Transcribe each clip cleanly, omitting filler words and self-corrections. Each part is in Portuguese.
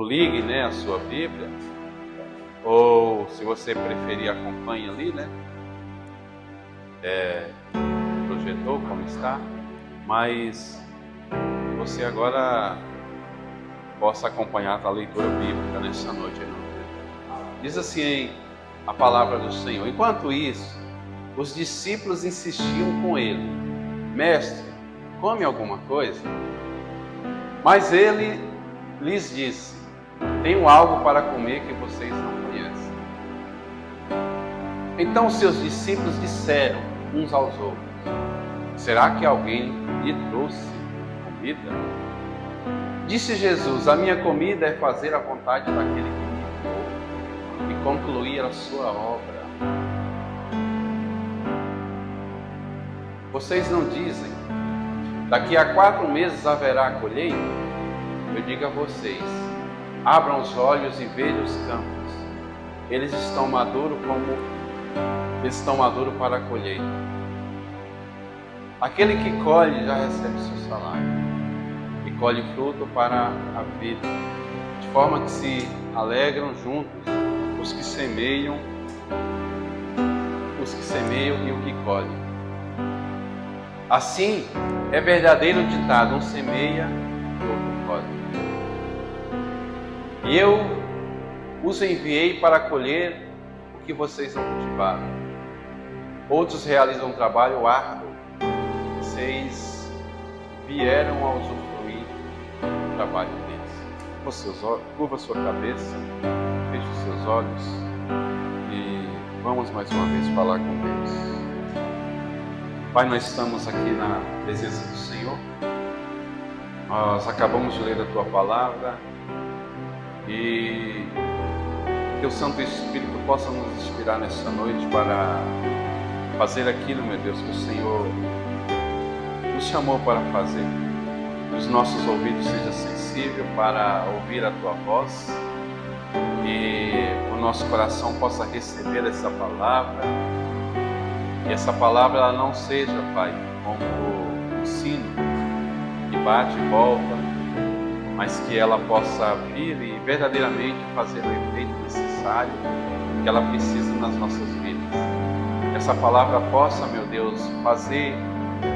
ligue, né, a sua Bíblia, ou se você preferir, acompanhe ali, né, projetor como está, mas você agora possa acompanhar a leitura bíblica nessa noite. Diz assim a palavra do Senhor: enquanto isso, os discípulos insistiam com ele: mestre, come alguma coisa? Mas ele lhes disse: tenho algo para comer que vocês não conhecem. Então seus discípulos disseram uns aos outros: será que alguém lhe trouxe comida? Disse Jesus: a minha comida é fazer a vontade daquele que me enviou e concluir a sua obra. Vocês não dizem: daqui a 4 meses haverá colheita? Eu digo a vocês: abram os olhos e vejam os campos. Eles estão maduros para a colheita. Aquele que colhe já recebe seu salário e colhe fruto para a vida, de forma que se alegram juntos os que semeiam e o que colhem. Assim é verdadeiro ditado: um semeia e outro colhe. E eu os enviei para colher o que vocês não cultivaram. Outros realizam um trabalho árduo. Vocês vieram a usufruir do trabalho deles. Curva sua cabeça, feche os seus olhos e vamos mais uma vez falar com Deus. Pai, nós estamos aqui na presença do Senhor. Nós acabamos de ler a Tua Palavra e que o Santo Espírito possa nos inspirar nessa noite para fazer aquilo, meu Deus, que o Senhor nos chamou para fazer. Que os nossos ouvidos sejam sensíveis para ouvir a Tua voz e o nosso coração possa receber essa palavra. E essa palavra ela não seja, Pai, como um sino que bate e volta, mas que ela possa vir e verdadeiramente fazer o efeito necessário que ela precisa nas nossas vidas. Que essa palavra possa, meu Deus,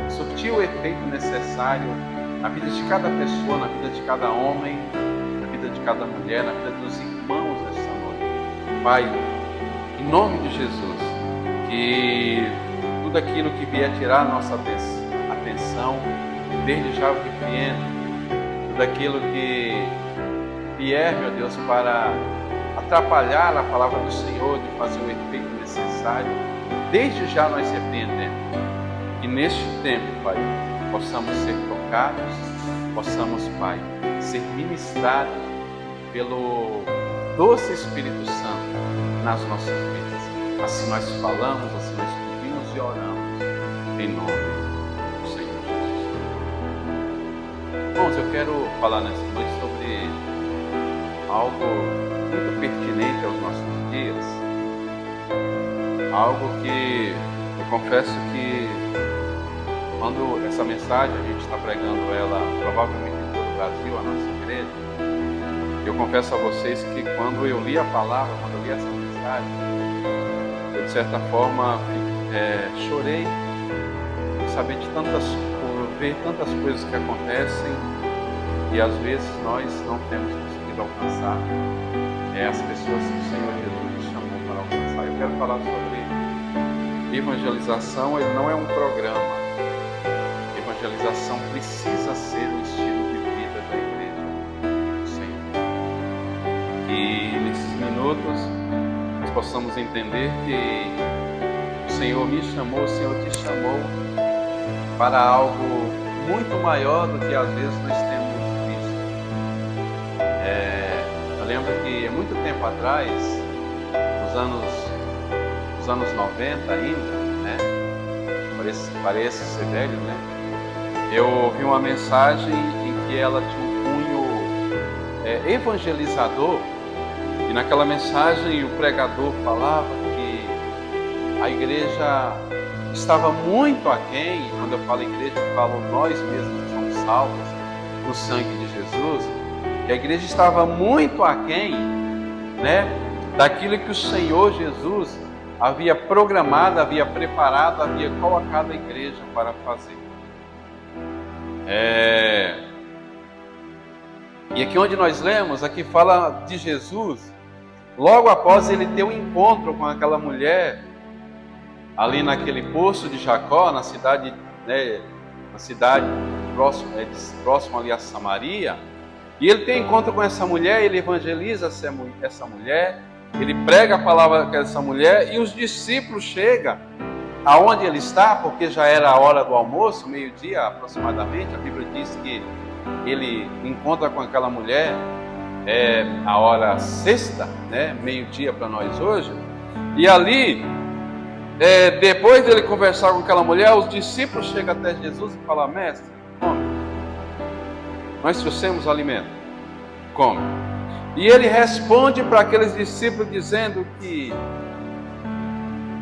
surtir o efeito necessário na vida de cada pessoa, na vida de cada homem, na vida de cada mulher, na vida dos irmãos dessa noite. Pai, em nome de Jesus, que tudo aquilo que vier tirar a nossa atenção, desde já o repreendo. Tudo aquilo que vier, meu Deus, para atrapalhar a palavra do Senhor, de fazer o efeito necessário, desde já nós repreendemos. E neste tempo, Pai, possamos ser tocados, possamos, Pai, ser ministrados pelo doce Espírito Santo nas nossas vidas. Assim nós falamos, assim nós pedimos e oramos, em nome do Senhor Jesus. Irmãos, eu quero falar nessa noite sobre algo muito pertinente aos nossos dias, algo que eu confesso que quando essa mensagem a gente está pregando ela provavelmente em todo o Brasil, a nossa igreja, eu confesso a vocês que quando eu li a palavra, quando eu li essa mensagem, eu de certa forma chorei por ver tantas coisas que acontecem e às vezes nós não temos conseguido alcançar as pessoas que o Senhor Jesus nos chamou para alcançar. Eu quero falar sobre evangelização. Ele não é um programa. Evangelização precisa ser o estilo de vida da igreja do Senhor. E nesses minutos nós possamos entender que o Senhor me chamou, o Senhor te chamou para algo muito maior do que às vezes nós temos visto. Eu lembro que há muito tempo atrás, nos anos 90 ainda, né? Parece ser velho, né? Eu ouvi uma mensagem em que ela tinha um cunho evangelizador, e naquela mensagem o pregador falava que a igreja estava muito aquém. E quando eu falo igreja, eu falo nós mesmos que somos salvos no sangue de Jesus, E a igreja estava muito aquém, né, daquilo que o Senhor Jesus havia programado, havia preparado, havia colocado a igreja para fazer. E aqui onde nós lemos, aqui fala de Jesus, logo após ele ter um encontro com aquela mulher, ali naquele poço de Jacó, na cidade, né, próximo ali a Samaria, e ele tem encontro com essa mulher, ele evangeliza essa mulher, ele prega a palavra com essa mulher, e os discípulos chegam aonde ele está, porque já era a hora do almoço, meio-dia aproximadamente. A Bíblia diz que ele encontra com aquela mulher a hora sexta, né, meio-dia para nós hoje, e ali, depois dele conversar com aquela mulher, os discípulos chegam até Jesus e falam: mestre, come, nós trouxemos alimento, come. E ele responde para aqueles discípulos dizendo que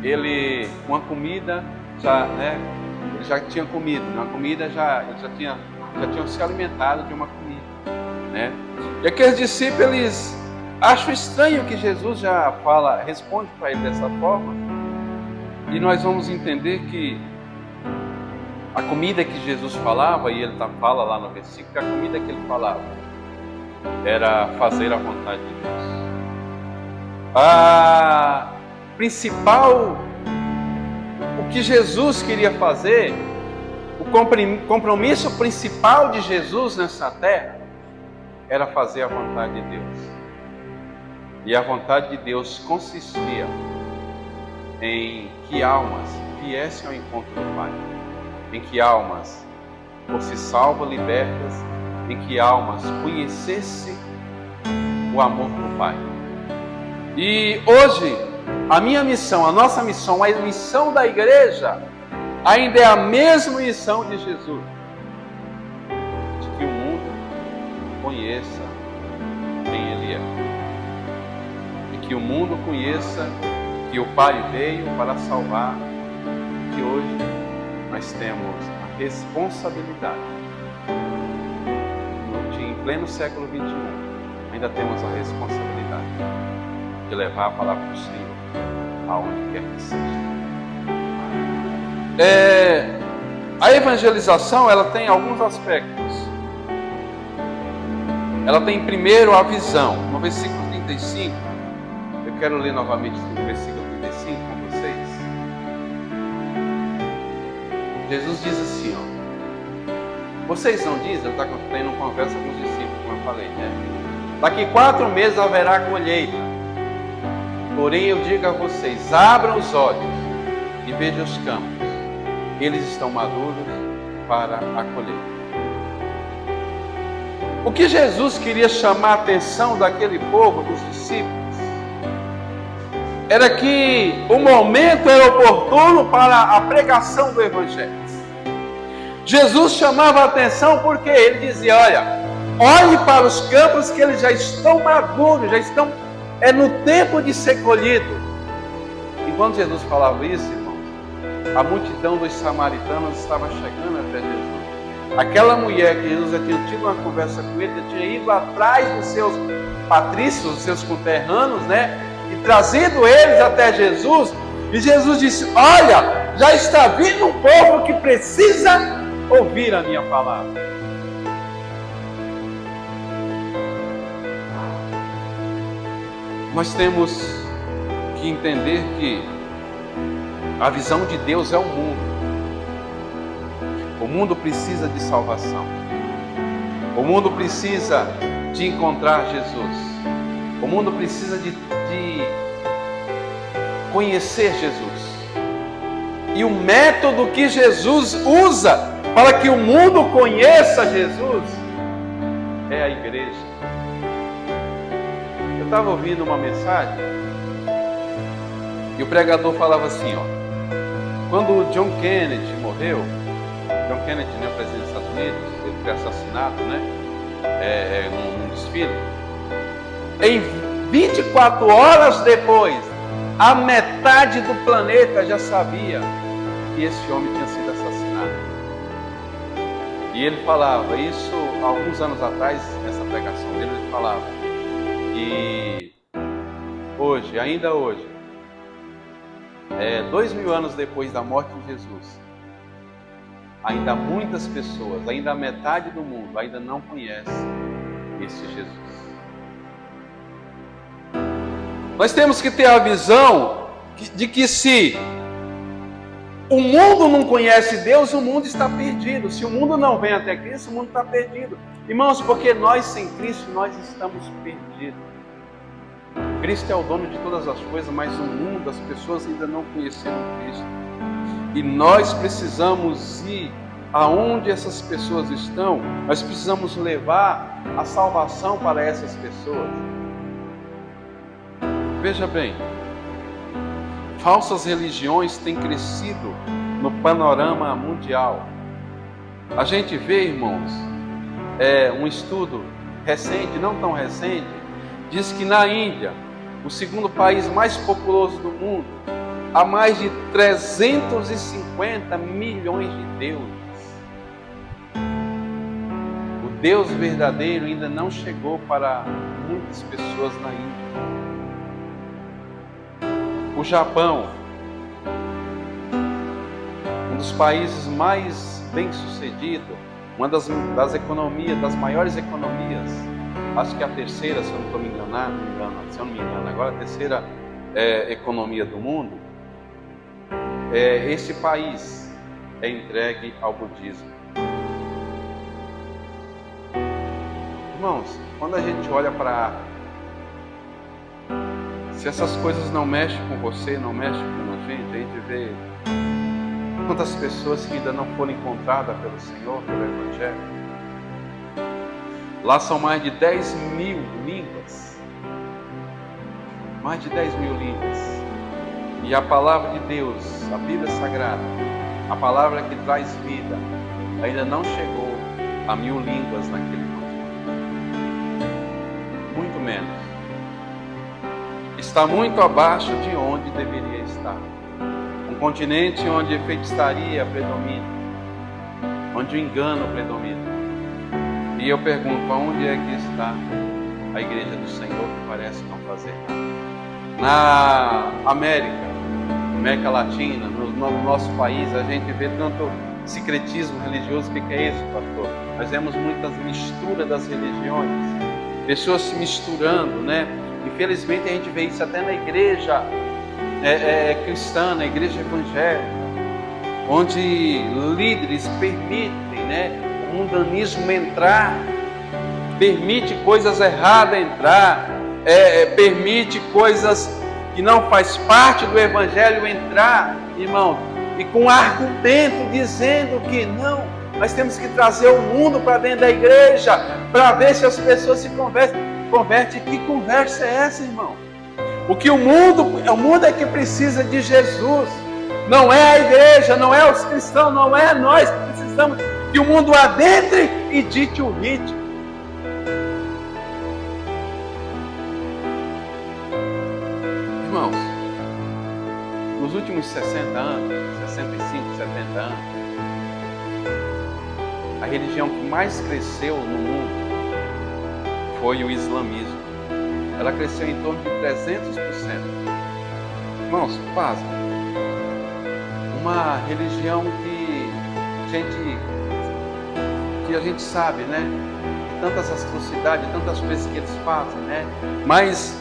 ele, uma comida, ele já tinha comido, uma comida eles já tinham se alimentado de uma comida, né? E aqueles discípulos, eles acham estranho que Jesus já responde para ele dessa forma, e nós vamos entender que a comida que Jesus falava, e ele fala lá no versículo, que a comida que ele falava era fazer a vontade de Deus. A principal, o que Jesus queria fazer, o compromisso principal de Jesus nessa terra era fazer a vontade de Deus. E a vontade de Deus consistia em que almas viessem ao encontro do Pai, em que almas fossem salvas, libertas, em que almas conhecessem o amor do Pai. E hoje, a minha missão, a nossa missão, a missão da igreja, ainda é a mesma missão de Jesus, de que o mundo conheça quem Ele é, de que o mundo conheça que o Pai veio para salvar, que hoje nós temos a responsabilidade, em pleno século XXI, ainda temos a responsabilidade de levar a palavra do Senhor aonde quer que seja. A evangelização, ela tem alguns aspectos. Ela tem primeiro a visão. No versículo 35, eu quero ler novamente o versículo 35 com vocês. Jesus diz assim, vocês não dizem, ele está tendo uma conversa com os discípulos, como eu falei, né? Daqui 4 meses haverá colheita. Porém eu digo a vocês, abram os olhos e vejam os campos. Eles estão maduros para a colheita. O que Jesus queria chamar a atenção daquele povo, dos discípulos, era que o momento era oportuno para a pregação do Evangelho. Jesus chamava a atenção porque ele dizia, olhe para os campos que eles já estão maduros, já estão no tempo de ser colhido. E quando Jesus falava isso, irmãos, a multidão dos samaritanos estava chegando até Jesus. Aquela mulher que Jesus já tinha tido uma conversa com ele, já tinha ido atrás dos seus patrícios, dos seus conterrâneos, né? E trazido eles até Jesus. E Jesus disse, olha, já está vindo um povo que precisa ouvir a minha palavra. Nós temos que entender que a visão de Deus é o mundo. O mundo precisa de salvação. O mundo precisa de encontrar Jesus. O mundo precisa de conhecer Jesus. E o método que Jesus usa para que o mundo conheça Jesus é a igreja. Eu estava ouvindo uma mensagem e o pregador falava assim, quando o John Kennedy morreu, John Kennedy, né, presidente dos Estados Unidos, ele foi assassinado, né, num desfile. Em 24 horas depois, a metade do planeta já sabia que esse homem tinha sido assassinado. E ele falava, isso há alguns anos atrás, nessa pregação dele, ele falava que hoje, ainda hoje, 2000 anos depois da morte de Jesus, ainda muitas pessoas, ainda a metade do mundo, ainda não conhece esse Jesus. Nós temos que ter a visão de que se o mundo não conhece Deus, o mundo está perdido. Se o mundo não vem até Cristo, o mundo está perdido. Irmãos, porque nós sem Cristo, nós estamos perdidos. Cristo é o dono de todas as coisas, mas o mundo, as pessoas ainda não conheceram Cristo. E nós precisamos ir aonde essas pessoas estão, nós precisamos levar a salvação para essas pessoas. Veja bem, falsas religiões têm crescido no panorama mundial. A gente vê, irmãos, um estudo recente, não tão recente, diz que na Índia, o segundo país mais populoso do mundo, há mais de 350 milhões de deuses. O Deus verdadeiro ainda não chegou para muitas pessoas na Índia. O Japão, um dos países mais bem-sucedidos, uma das economias, das maiores economias, acho que a terceira, se eu não estou me enganando, agora a terceira economia do mundo, esse país é entregue ao budismo. Irmãos, quando a gente olha para a África, se essas coisas não mexem com você, não mexem com a gente vê quantas pessoas que ainda não foram encontradas pelo Senhor, pelo Evangelho. Lá são mais de 10 mil línguas. Mais de 10 mil línguas. E a palavra de Deus, a Bíblia Sagrada, a palavra que traz vida, ainda não chegou a 1000 línguas naquele continente. Muito menos. Está muito abaixo de onde deveria estar. Um continente onde a feitiçaria predomina, onde o engano predomina. E eu pergunto, aonde é que está a igreja do Senhor que parece não fazer nada? Na América Latina, no nosso país, a gente vê tanto secretismo religioso. O que é isso, pastor? Nós vemos muitas misturas das religiões, pessoas se misturando, né? Infelizmente a gente vê isso até na igreja cristã, na igreja evangélica, onde líderes permitem, né, o mundanismo entrar, permite coisas erradas entrar, permite coisas que não faz parte do evangelho entrar, irmão, e com argumento dizendo que não, nós temos que trazer o mundo para dentro da igreja, para ver se as pessoas se convertem. Que conversa é essa, irmão? O mundo é que precisa de Jesus, não é a igreja, não é os cristãos, não é nós que precisamos que o mundo adentre e dite o ritmo. Irmãos, nos últimos 60 anos, 65, 70 anos, a religião que mais cresceu no mundo foi o islamismo. Ela cresceu em torno de 300%. Irmãos, pasmem. Uma religião que a gente sabe, né? Tantas atrocidades, tantas coisas que eles fazem, né? Mas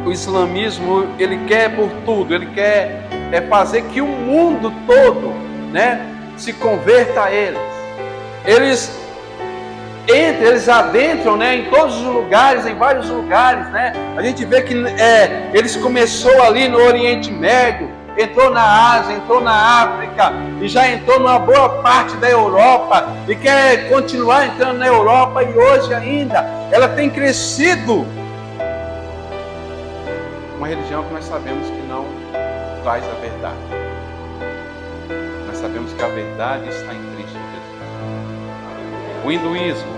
o islamismo, ele quer por tudo, ele quer fazer que o mundo todo, né, se converta a eles. Eles adentram, né, em todos os lugares, em vários lugares, né? A gente vê que eles começou ali no Oriente Médio, entrou na Ásia, entrou na África e já entrou numa boa parte da Europa e quer continuar entrando na Europa, e hoje ainda ela tem crescido. Uma religião que nós sabemos que não traz a verdade. Nós sabemos que a verdade está em Cristo Jesus. O hinduísmo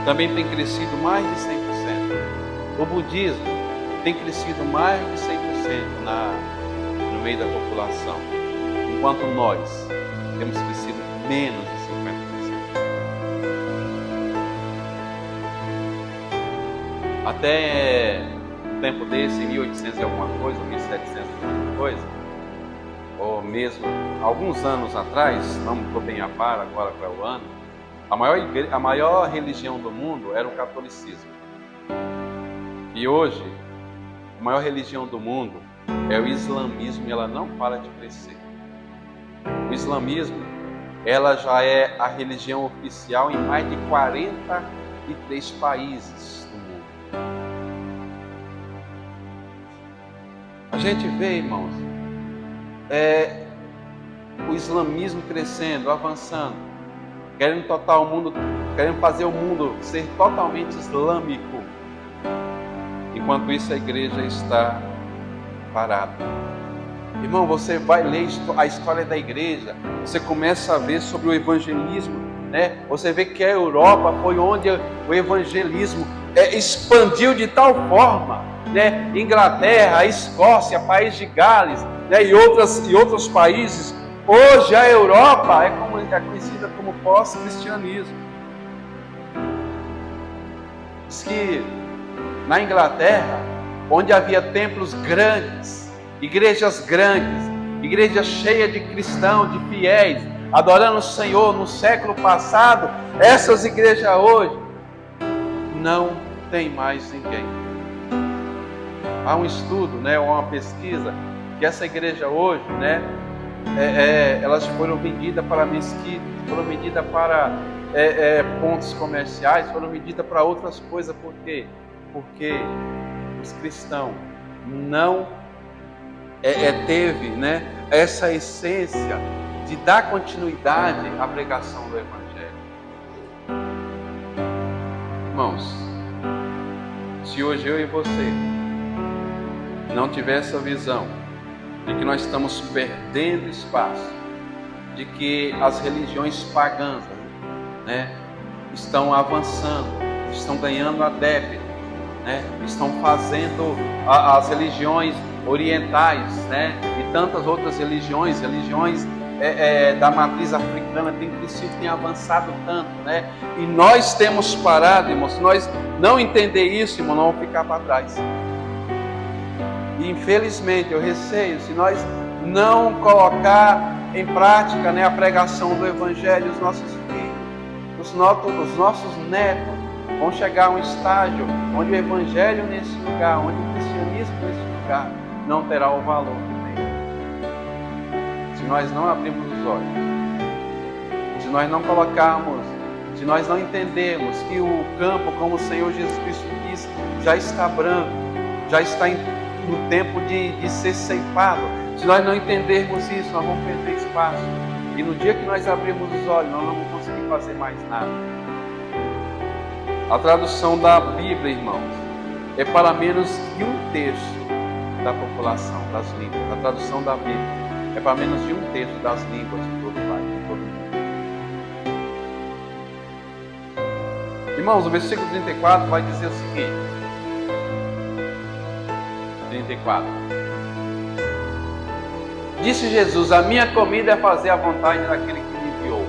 também tem crescido mais de 100%. O budismo tem crescido mais de 100% no meio da população, enquanto nós temos crescido menos de 50%. Até um tempo desse, em 1800 e alguma coisa, ou 1700 e alguma coisa, ou mesmo alguns anos atrás, não estou bem a par agora para o ano, a maior religião do mundo era o catolicismo. E hoje, a maior religião do mundo é o islamismo, e ela não para de crescer. O islamismo, ela já é a religião oficial em mais de 43 países do mundo. A gente vê, irmãos, o islamismo crescendo, avançando, querendo fazer o mundo ser totalmente islâmico. Enquanto isso, a igreja está parada. Irmão, você vai ler a história da igreja, você começa a ver sobre o evangelismo, né? Você vê que a Europa foi onde o evangelismo expandiu de tal forma, né? Inglaterra, a Escócia, País de Gales, né? e outros países. Hoje a Europa é conhecida como pós-cristianismo. Diz que na Inglaterra, onde havia templos grandes, igrejas cheias de cristãos, de fiéis, adorando o Senhor no século passado, essas igrejas hoje não tem mais ninguém. Há um estudo, né, uma pesquisa, que essa igreja hoje, né, elas foram vendidas para mesquitas, foram vendidas para pontos comerciais, foram vendidas para outras coisas. Por quê? Porque os cristãos não teve, né, essa essência de dar continuidade à pregação do Evangelho. Irmãos, se hoje eu e você não tiver essa visão de que nós estamos perdendo espaço, de que as religiões pagãs, né, estão avançando, estão ganhando adeptos, né, estão fazendo as religiões orientais, né, e tantas outras religiões da matriz africana têm crescido, têm avançado tanto, né, e nós temos parado, irmãos. Se nós não entender isso, irmão, nós vamos ficar para trás. E infelizmente eu receio, se nós não colocar em prática, né, a pregação do Evangelho, os nossos filhos, os nossos netos vão chegar a um estágio onde o Evangelho nesse lugar, onde o cristianismo nesse lugar não terá o valor que tem. Se nós não abrirmos os olhos, se nós não colocarmos, se nós não entendermos que o campo, como o Senhor Jesus Cristo disse, já está branco, já está no tempo de ser ceifado, se nós não entendermos isso, nós vamos perder espaço. E no dia que nós abrirmos os olhos, nós não vamos conseguir fazer mais nada. A tradução da Bíblia, irmãos, é para menos de 1/3 da população, das línguas. A tradução da Bíblia é para menos de 1/3 das línguas de todo o país, de todo o mundo. Irmãos, o versículo 34 vai dizer o seguinte: 34. Disse Jesus: a minha comida é fazer a vontade daquele que me enviou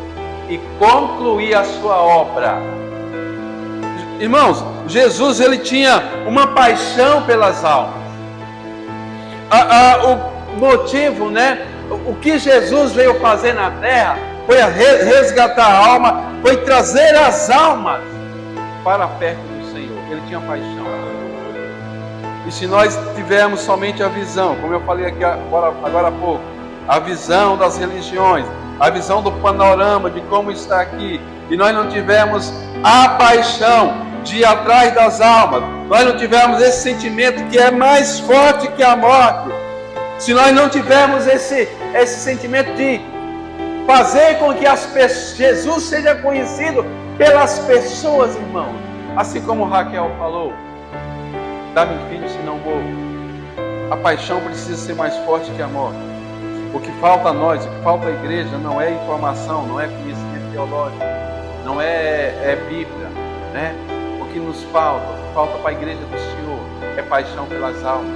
e concluir a sua obra. Irmãos, Jesus, ele tinha uma paixão pelas almas. O motivo, né? O que Jesus veio fazer na terra foi resgatar a alma, foi trazer as almas para perto do Senhor. Ele tinha paixão. E se nós tivermos somente a visão, como eu falei aqui agora há pouco, a visão das religiões, a visão do panorama de como está aqui, e nós não tivermos a paixão de ir atrás das almas, nós não tivermos esse sentimento que é mais forte que a morte, se nós não tivermos esse sentimento de fazer com que Jesus seja conhecido pelas pessoas, irmãos, assim como Raquel falou: dá-me filho, se não morro. A paixão precisa ser mais forte que a morte. O que falta a nós, o que falta à igreja não é informação, não é conhecimento teológico, não é Bíblia, né? O que nos falta, o que falta para a igreja do Senhor é paixão pelas almas,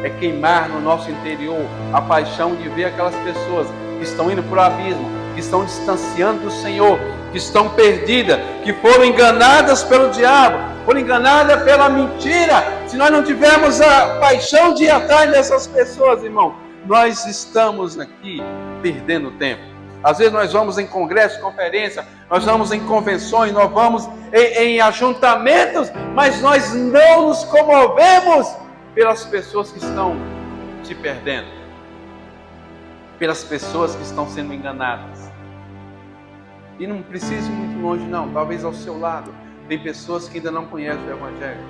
é queimar no nosso interior a paixão de ver aquelas pessoas que estão indo para o abismo, que estão distanciando do Senhor, que estão perdidas, que foram enganadas pelo diabo, for enganada pela mentira, se nós não tivermos a paixão de ir atrás dessas pessoas, irmão, nós estamos aqui perdendo tempo. Às vezes nós vamos em congresso, conferência, nós vamos em convenções, nós vamos em ajuntamentos, mas nós não nos comovemos pelas pessoas que estão se perdendo, pelas pessoas que estão sendo enganadas. E não precisa ir muito longe não, talvez ao seu lado tem pessoas que ainda não conhecem o Evangelho.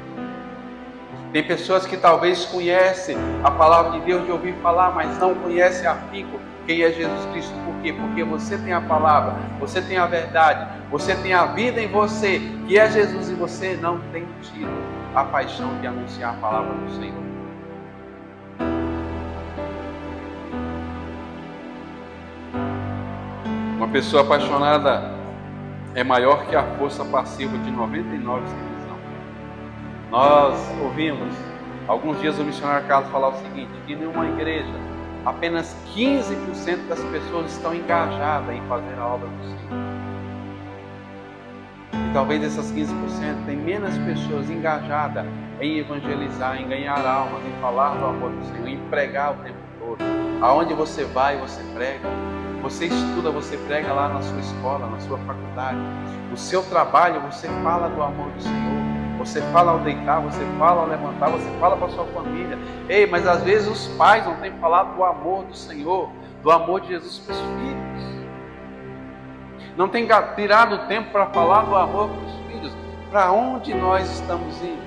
Tem pessoas que talvez conhecem a palavra de Deus de ouvir falar, mas não conhecem a afinco quem é Jesus Cristo. Por quê? Porque você tem a palavra, você tem a verdade, você tem a vida em você, que é Jesus, e você não tem tido a paixão de anunciar a palavra do Senhor. Uma pessoa apaixonada é maior que a força passiva de 99 sem visão. Nós ouvimos alguns dias o missionário Carlos falar o seguinte, que em uma igreja apenas 15% das pessoas estão engajadas em fazer a obra do Senhor. E talvez essas 15% tem menos pessoas engajadas em evangelizar, em ganhar almas, em falar do amor do Senhor, em pregar o tempo todo. Aonde você vai, você prega. Você estuda, você prega lá na sua escola, na sua faculdade. O seu trabalho, você fala do amor do Senhor. Você fala ao deitar, você fala ao levantar, você fala para a sua família. Ei, mas às vezes os pais não têm falado do amor do Senhor, do amor de Jesus para os filhos. Não tem tirado tempo para falar do amor para os filhos. Para onde nós estamos indo?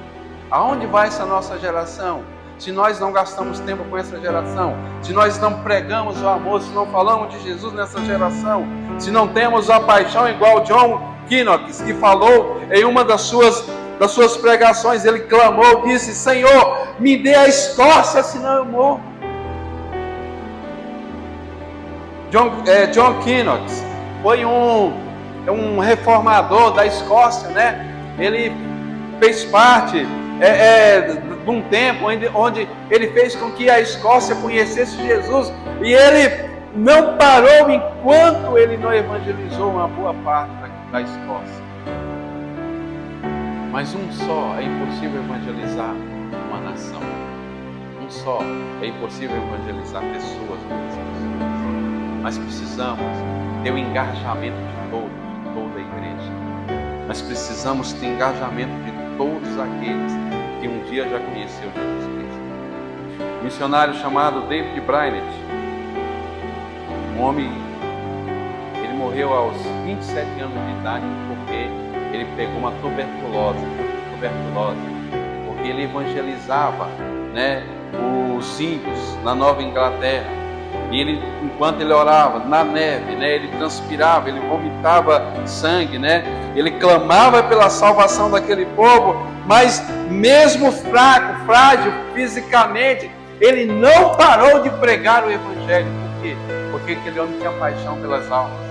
Aonde vai essa nossa geração? Se nós não gastamos tempo com essa geração, se nós não pregamos o amor, se não falamos de Jesus nessa geração, se não temos a paixão igual John Knox, que falou em uma das suas pregações, ele clamou, disse, Senhor, me dê a Escócia, senão eu morro. John Knox foi um reformador da Escócia, né? Ele fez parte de um tempo onde ele fez com que a Escócia conhecesse Jesus, e ele não parou enquanto ele não evangelizou uma boa parte da Escócia. Mas um só é impossível evangelizar uma nação. Um só é impossível evangelizar pessoas, muitas pessoas. Nós precisamos ter o engajamento de toda a igreja. Nós precisamos ter engajamento de todos aqueles que um dia já conheceu Jesus Cristo. Um missionário chamado David Brainerd, um homem, ele morreu aos 27 anos de idade porque ele pegou uma tuberculose, porque ele evangelizava, né, os índios na Nova Inglaterra. E ele, enquanto ele orava na neve, né, ele transpirava, ele vomitava sangue, né, ele clamava pela salvação daquele povo, mas mesmo fraco, frágil fisicamente, ele não parou de pregar o Evangelho. Por quê? Porque aquele homem tinha paixão pelas almas.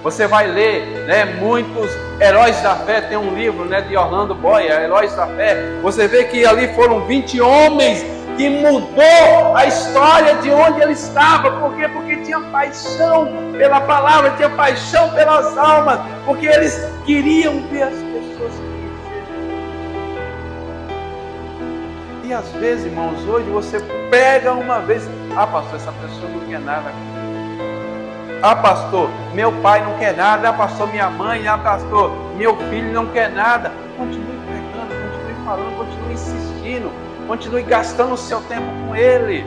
Você vai ler, né, muitos heróis da fé, tem um livro, né, de Orlando Boyd, Heróis da Fé. Você vê que ali foram 20 homens que mudou a história de onde ele estava. Por quê? Porque tinha paixão pela palavra, tinha paixão pelas almas, porque eles queriam ver as pessoas conhecerem. E às vezes, irmãos, hoje você pega uma vez, pastor, essa pessoa não quer nada comigo. Pastor, meu pai não quer nada. Pastor, minha mãe. Pastor, meu filho não quer nada. Continue pregando, continue falando, continue insistindo, continue gastando o seu tempo com ele.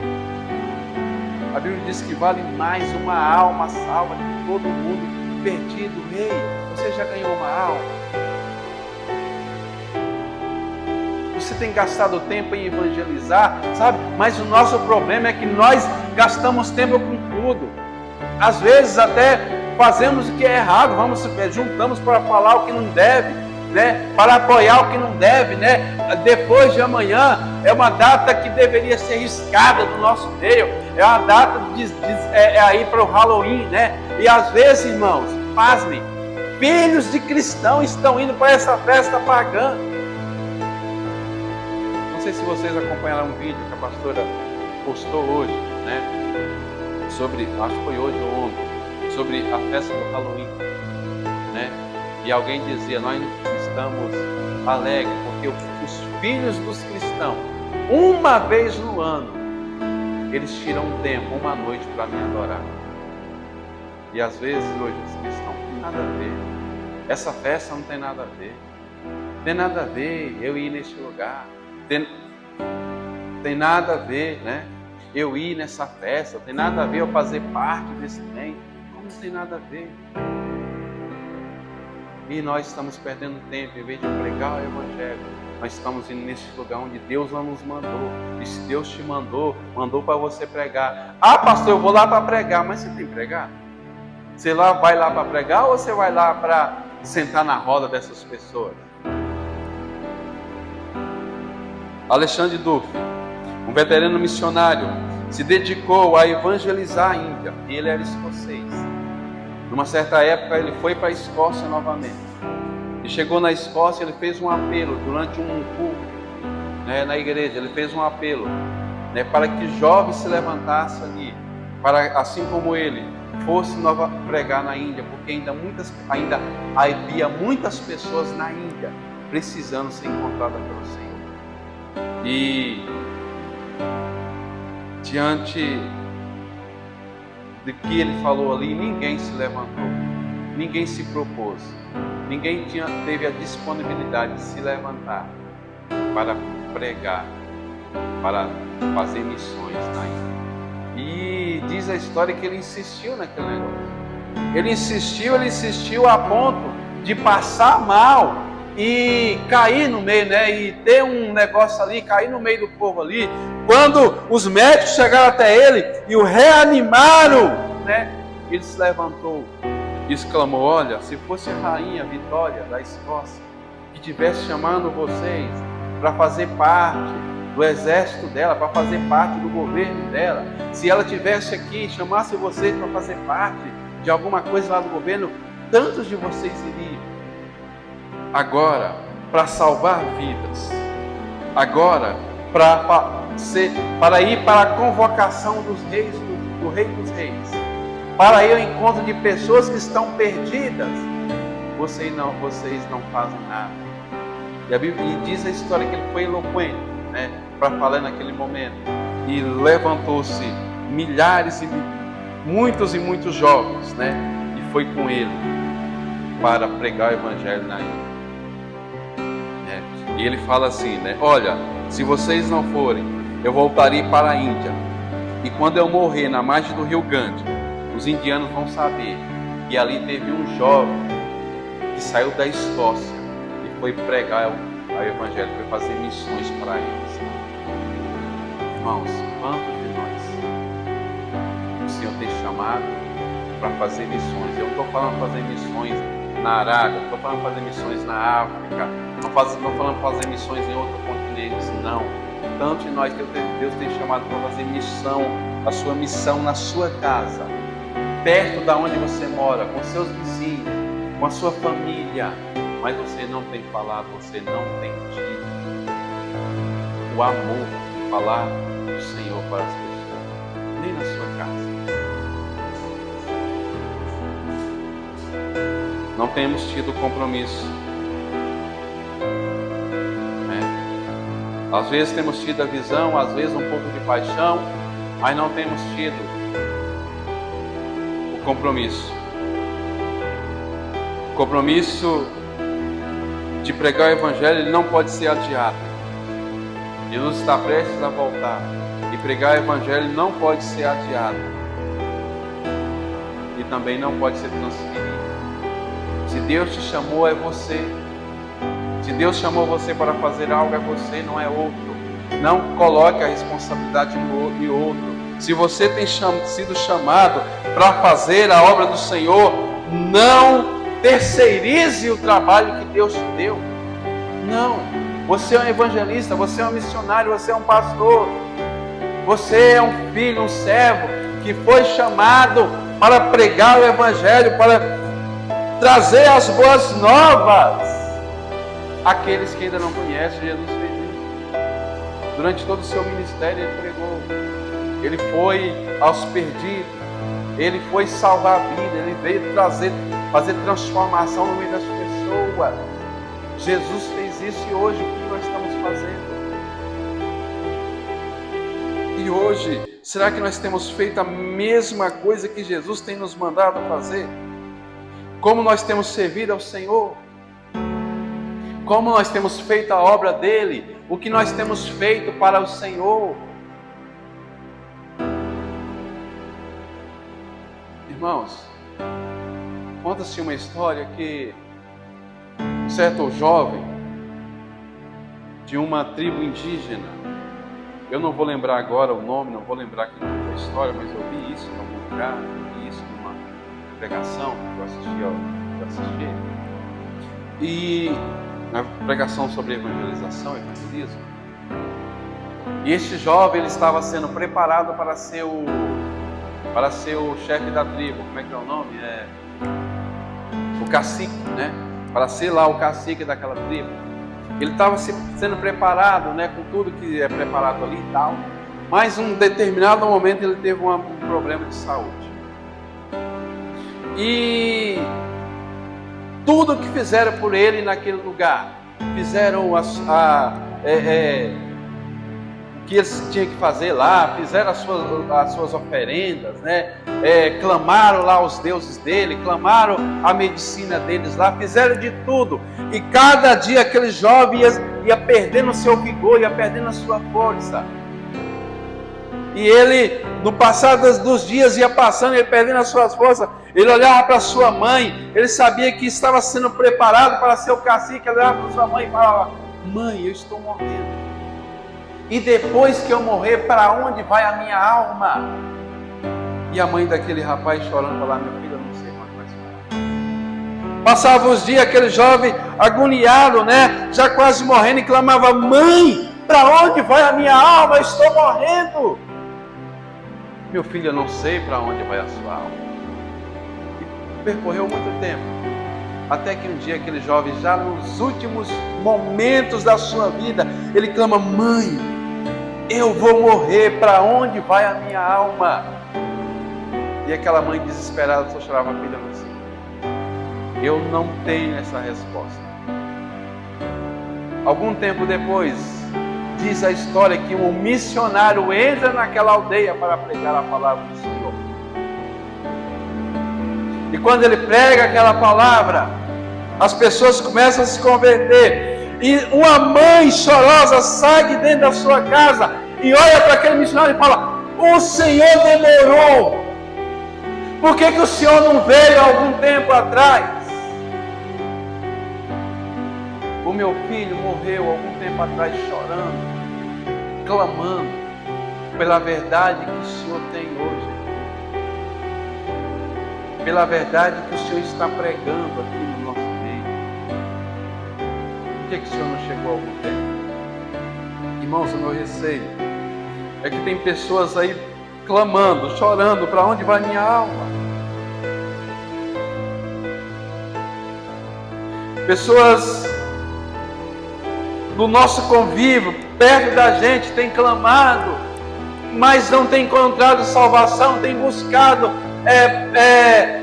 A Bíblia diz que vale mais uma alma salva do que todo mundo perdido. Ei, você já ganhou uma alma? Você tem gastado tempo em evangelizar, sabe? Mas o nosso problema é que nós gastamos tempo com tudo. Às vezes até fazemos o que é errado, juntamos para falar o que não deve, né? Para apoiar o que não deve, né? Depois de amanhã é uma data que deveria ser riscada do nosso meio, é uma data aí para o Halloween, né? E às vezes, irmãos, pasmem, filhos de cristãos estão indo para essa festa pagã. Não sei se vocês acompanharam um vídeo que a pastora postou hoje, né? Sobre, acho que foi hoje ou ontem, sobre a festa do Halloween, né? E alguém dizia, nós estamos alegres porque porque os filhos dos cristãos, uma vez no ano, eles tiram um tempo, uma noite para me adorar. E às vezes hoje os cristãos não tem nada a ver. Essa festa não tem nada a ver. Não tem nada a ver eu ir nesse lugar. Tem nada a ver, né? Eu ir nessa festa. Tem nada a ver eu fazer parte desse tempo. Não tem nada a ver. E nós estamos perdendo tempo, em vez de pregar o Evangelho, nós estamos indo nesse lugar onde Deus não nos mandou. E se Deus te mandou para você pregar. Ah, pastor, eu vou lá para pregar. Mas você tem que pregar? Você vai lá para pregar ou você vai lá para sentar na roda dessas pessoas? Alexandre Duff, um veterano missionário, se dedicou a evangelizar a Índia. Ele era escocês. Numa certa época ele foi para a Escócia novamente. E chegou na Escócia, ele fez um apelo durante um culto, né, na igreja. Ele fez um apelo, né, para que jovens se levantassem ali, para, assim como ele, fosse pregar na Índia, porque ainda havia muitas pessoas na Índia precisando ser encontradas pelo Senhor. E diante de que ele falou ali, ninguém se levantou, ninguém se propôs, ninguém teve a disponibilidade de se levantar para pregar, para fazer missões na Índia. E diz a história que ele insistiu naquele negócio. Ele insistiu a ponto de passar mal e cair no meio, né? E ter um negócio ali, cair no meio do povo ali. Quando os médicos chegaram até ele e o reanimaram, né? Ele se levantou e exclamou: olha, se fosse a rainha Vitória da Escócia que estivesse chamando vocês para fazer parte do exército dela, para fazer parte do governo dela, se ela estivesse aqui e chamasse vocês para fazer parte de alguma coisa lá do governo, tantos de vocês iriam. Agora, para salvar vidas, agora, para ir para a convocação dos reis, do Rei dos Reis, para ir ao encontro de pessoas que estão perdidas, vocês não fazem nada. E a Bíblia diz a história que ele foi eloquente, né, para falar naquele momento, e levantou-se milhares e muitos jovens, né, e foi com ele para pregar o Evangelho na Índia. E ele fala assim, né? Olha, se vocês não forem, eu voltarei para a Índia. E quando eu morrer na margem do rio Ganges, os indianos vão saber que ali teve um jovem que saiu da Escócia e foi pregar o Evangelho, foi fazer missões para eles. Irmãos, quantos de nós o Senhor tem chamado para fazer missões? Eu estou falando fazer missões na Arábia, estou falando fazer missões na África, não falando fazer missões em outros continentes, não. Tanto de nós, Deus tem chamado para fazer missão, a sua missão na sua casa, perto da onde você mora, com seus vizinhos, com a sua família, mas você não tem falado, você não tem tido o amor de falar do Senhor para as pessoas, nem na sua casa. Não temos tido compromisso. Às vezes temos tido a visão, às vezes um pouco de paixão, mas não temos tido o compromisso. O compromisso de pregar o Evangelho, ele não pode ser adiado. Jesus está prestes a voltar e pregar o Evangelho não pode ser adiado e também não pode ser transferido. Se Deus te chamou, é você. Se Deus chamou você para fazer algo, é você, não é outro. Não coloque a responsabilidade em outro. Se você tem sido chamado para fazer a obra do Senhor, não terceirize o trabalho que Deus te deu. Não. Você é um evangelista, você é um missionário, você é um pastor. Você é um filho, um servo que foi chamado para pregar o Evangelho, para trazer as boas novas àqueles que ainda não conhecem. Jesus fez isso. Durante todo o seu ministério ele pregou. Ele foi aos perdidos. Ele foi salvar a vida. Ele veio fazer transformação no meio das pessoas. Jesus fez isso e hoje o que nós E hoje, será que nós temos feito a mesma coisa que Jesus tem nos mandado fazer? Como nós temos servido ao Senhor? Como nós temos feito a obra dele? O que nós temos feito para o Senhor? Irmãos, conta-se uma história que um certo jovem de uma tribo indígena, eu não vou lembrar agora o nome, não vou lembrar aqui da história, mas eu vi isso em algum lugar, eu vi isso numa pregação que eu assisti, e na pregação sobre evangelização e evangelismo. E este jovem, ele estava sendo preparado para ser o chefe da tribo. Como é que é o nome? O cacique, né? Para ser lá o cacique daquela tribo. Ele estava sendo preparado, né? Com tudo que é preparado ali e tal. Mas em um determinado momento ele teve um problema de saúde. E tudo que fizeram por ele naquele lugar, fizeram o que eles tinham que fazer lá, fizeram as suas oferendas, né? Clamaram lá os deuses dele, clamaram a medicina deles lá, fizeram de tudo. E cada dia aquele jovem ia perdendo o seu vigor, ia perdendo a sua força. E ele, no passar dos dias, ia passando, ia perdendo as suas forças. Ele olhava para sua mãe, ele sabia que estava sendo preparado para ser o cacique. Ele olhava para sua mãe e falava: mãe, eu estou morrendo. E depois que eu morrer, para onde vai a minha alma? E a mãe daquele rapaz chorando falava: meu filho, eu não sei quando vai chorar. Passava os dias, aquele jovem agoniado, né? Já quase morrendo, e clamava: mãe, para onde vai a minha alma? Eu estou morrendo. Meu filho, eu não sei para onde vai a sua alma. E percorreu muito tempo, até que um dia aquele jovem, já nos últimos momentos da sua vida, ele clama: mãe, eu vou morrer, para onde vai a minha alma? E aquela mãe desesperada só chorava: filha, não sei. Eu não tenho essa resposta. Algum tempo depois, diz a história que um missionário entra naquela aldeia para pregar a palavra do Senhor. E quando ele prega aquela palavra, as pessoas começam a se converter. E uma mãe chorosa sai de dentro da sua casa e olha para aquele missionário e fala: o Senhor demorou. Por que o Senhor não veio há algum tempo atrás? O meu filho morreu algum tempo atrás chorando, clamando pela verdade que o Senhor tem hoje, pela verdade que o Senhor está pregando aqui no nosso meio. Por que o Senhor não chegou há algum tempo? Irmãos, o meu receio é que tem pessoas aí clamando, chorando: para onde vai minha alma? Pessoas do nosso convívio, perto da gente, tem clamado, mas não tem encontrado salvação, tem buscado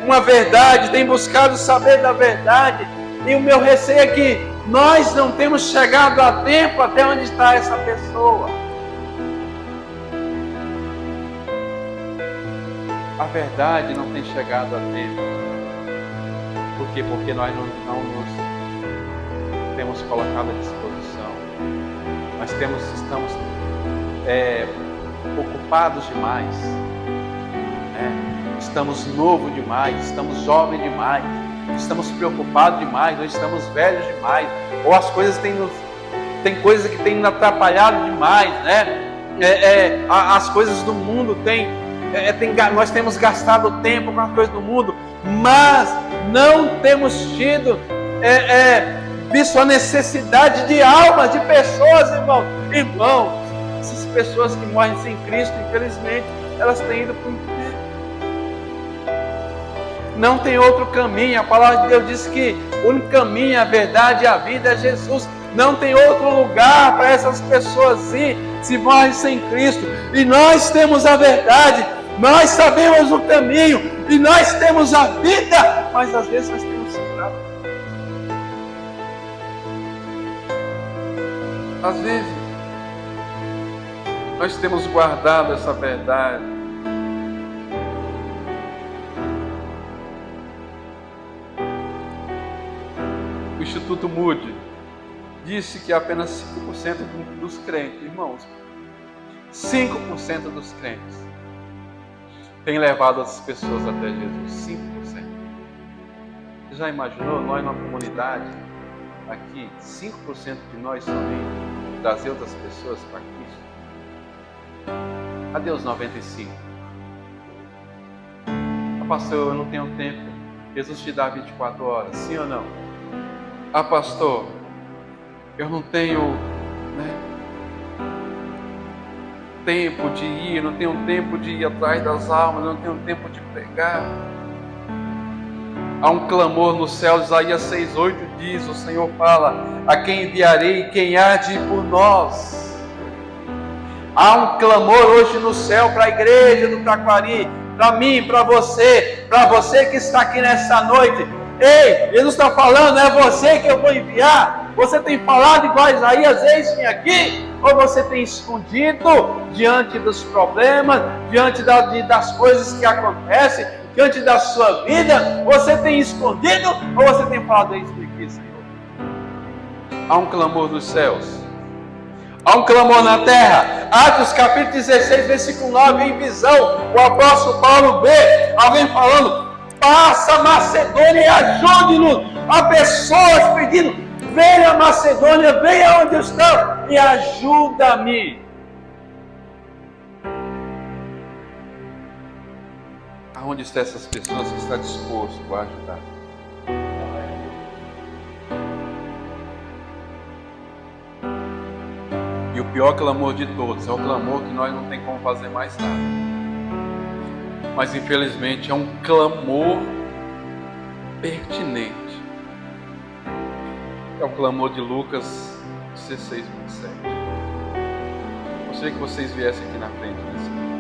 uma verdade, tem buscado saber da verdade. E o meu receio é que nós não temos chegado a tempo até onde está essa pessoa. A verdade não tem chegado a tempo. Por quê? Porque nós não nos temos colocado à disposição. Nós estamos ocupados demais, né? Estamos novos demais, estamos jovens demais, estamos preocupados demais, ou estamos velhos demais, ou as coisas tem coisas que têm nos atrapalhado demais, né? As coisas do mundo nós temos gastado tempo com as coisas do mundo, mas não temos tido visto a necessidade de almas, de pessoas, irmãos. Essas pessoas que morrem sem Cristo, infelizmente, elas têm ido para o inferno. Não tem outro caminho. A palavra de Deus diz que o único caminho, a verdade e a vida é Jesus. Não tem outro lugar para essas pessoas ir se morrem sem Cristo. E nós temos a verdade, nós sabemos o caminho e nós temos a vida, mas às vezes nós temos segurado. Às vezes Nós temos guardado essa verdade. O Instituto Moody disse que apenas 5% dos crentes, irmãos, 5% dos crentes têm levado as pessoas até Jesus. 5%. Você já imaginou, nós na comunidade, aqui, 5% de nós somente, trazer outras pessoas para Cristo? Cadê os 95%? Ah, pastor, eu não tenho tempo. Jesus te dá 24 horas, sim ou não? Ah, pastor, eu não tenho tempo de ir, não tenho tempo de ir atrás das almas, não tenho tempo de pregar. Há um clamor no céu, Isaías 6,8 diz, o Senhor fala, a quem enviarei, quem há de ir por nós. Há um clamor hoje no céu para a igreja do Taquari, para mim, para você que está aqui nessa noite. Ei, Jesus está falando, é você que eu vou enviar. Você tem falado igual a Isaías, eis-me aqui, ou você tem escondido diante dos problemas, diante das coisas que acontecem, diante da sua vida? Você tem escondido ou você tem falado, eis-me aqui, Senhor? Há um clamor dos céus, há um clamor na terra. Atos capítulo 16, versículo 9, em visão, o apóstolo Paulo vê alguém falando, passa Macedônia e ajude-nos. Há pessoas pedindo, venha Macedônia, venha onde eu estou e ajuda-me. Aonde estão essas pessoas que estão dispostas a ajudar? E o pior clamor de todos é o clamor que nós não tem como fazer mais nada. Mas infelizmente é um clamor pertinente. É o clamor de Lucas 16, 27. Gostaria que vocês viessem aqui na frente nesse momento.